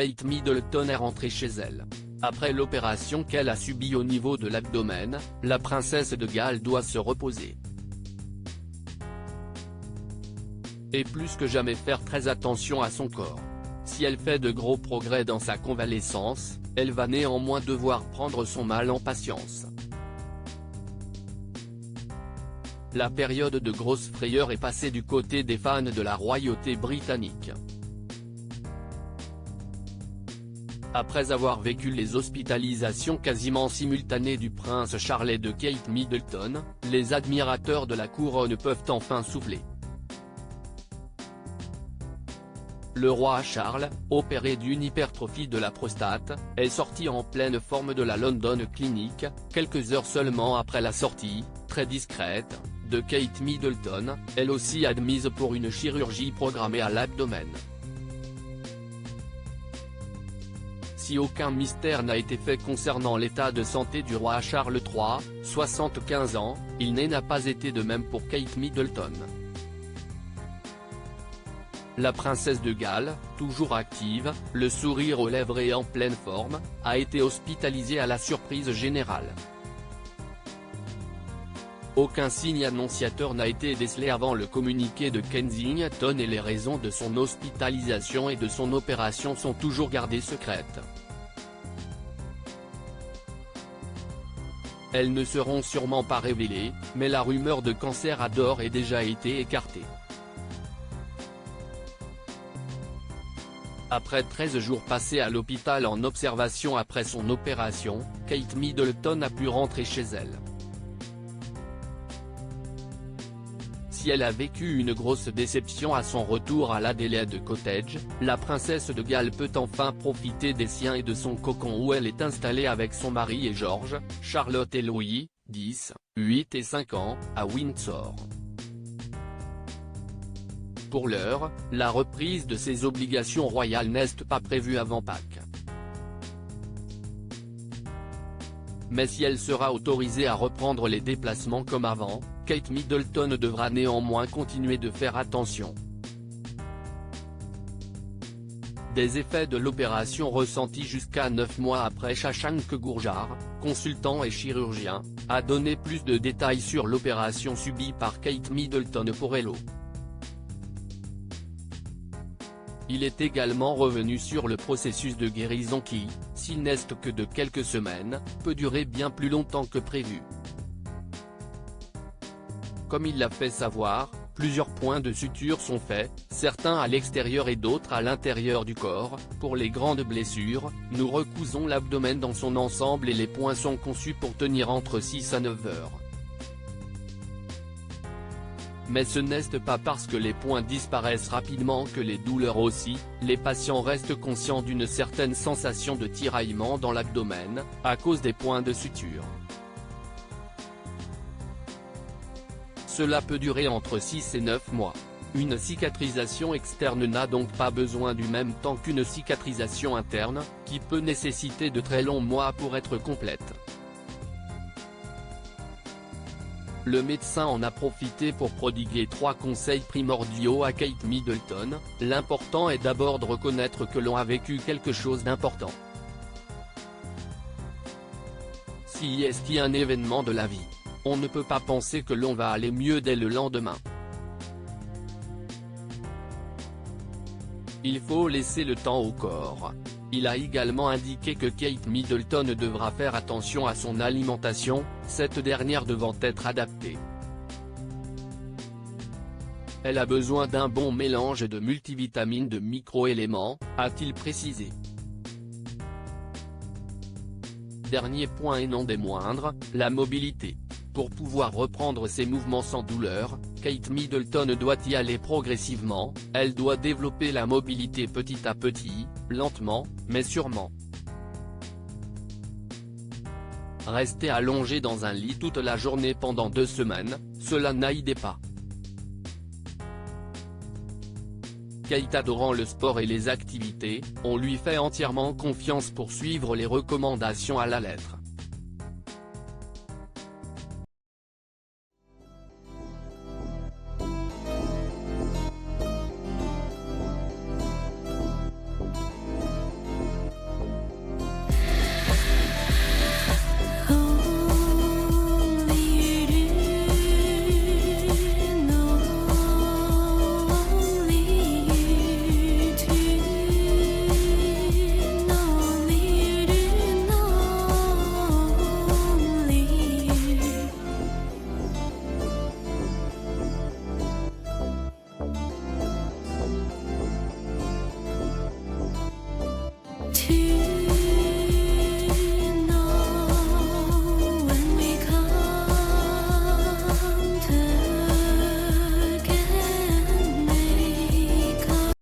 Kate Middleton est rentrée chez elle. Après l'opération qu'elle a subie au niveau de l'abdomen, la princesse de Galles doit se reposer. Et plus que jamais faire très attention à son corps. Si elle fait de gros progrès dans sa convalescence, elle va néanmoins devoir prendre son mal en patience. La période de grosse frayeur est passée du côté des fans de la royauté britannique. Après avoir vécu les hospitalisations quasiment simultanées du prince Charles et de Kate Middleton, les admirateurs de la couronne peuvent enfin souffler. Le roi Charles, opéré d'une hypertrophie de la prostate, est sorti en pleine forme de la London Clinic, quelques heures seulement après la sortie, très discrète, de Kate Middleton, elle aussi admise pour une chirurgie programmée à l'abdomen. Si aucun mystère n'a été fait concernant l'état de santé du roi Charles III, 75 ans, il n'a pas été de même pour Kate Middleton. La princesse de Galles, toujours active, le sourire aux lèvres et en pleine forme, a été hospitalisée à la surprise générale. Aucun signe annonciateur n'a été décelé avant le communiqué de Kensington et les raisons de son hospitalisation et de son opération sont toujours gardées secrètes. Elles ne seront sûrement pas révélées, mais la rumeur de cancer a d'ores et déjà été écartée. Après 13 jours passés à l'hôpital en observation après son opération, Kate Middleton a pu rentrer chez elle. Si elle a vécu une grosse déception à son retour à l'Adelaide Cottage, la princesse de Galles peut enfin profiter des siens et de son cocon où elle est installée avec son mari et George, Charlotte et Louis, 10, 8 et 5 ans, à Windsor. Pour l'heure, la reprise de ses obligations royales n'est pas prévue avant Pâques. Mais si elle sera autorisée à reprendre les déplacements comme avant, Kate Middleton devra néanmoins continuer de faire attention. Des effets de l'opération ressentis jusqu'à 9 mois après. Shashank Gurjar, consultant et chirurgien, a donné plus de détails sur l'opération subie par Kate Middleton pour Hello. Il est également revenu sur le processus de guérison qui, s'il n'est que de quelques semaines, peut durer bien plus longtemps que prévu. Comme il l'a fait savoir, plusieurs points de suture sont faits, certains à l'extérieur et d'autres à l'intérieur du corps. Pour les grandes blessures, nous recousons l'abdomen dans son ensemble et les points sont conçus pour tenir entre 6 à 9 heures. Mais ce n'est pas parce que les points disparaissent rapidement que les douleurs aussi, les patients restent conscients d'une certaine sensation de tiraillement dans l'abdomen, à cause des points de suture. Cela peut durer entre 6 et 9 mois. Une cicatrisation externe n'a donc pas besoin du même temps qu'une cicatrisation interne, qui peut nécessiter de très longs mois pour être complète. Le médecin en a profité pour prodiguer 3 conseils primordiaux à Kate Middleton. L'important est d'abord de reconnaître que l'on a vécu quelque chose d'important. Si est un événement de la vie, on ne peut pas penser que l'on va aller mieux dès le lendemain. Il faut laisser le temps au corps. Il a également indiqué que Kate Middleton devra faire attention à son alimentation, cette dernière devant être adaptée. Elle a besoin d'un bon mélange de multivitamines de micro-éléments, a-t-il précisé. Dernier point et non des moindres, la mobilité. Pour pouvoir reprendre ses mouvements sans douleur, Kate Middleton doit y aller progressivement, elle doit développer la mobilité petit à petit, lentement, mais sûrement. Rester allongé dans un lit toute la journée pendant 2 semaines, cela n'aide pas. Kate adorant le sport et les activités, on lui fait entièrement confiance pour suivre les recommandations à la lettre. Actu.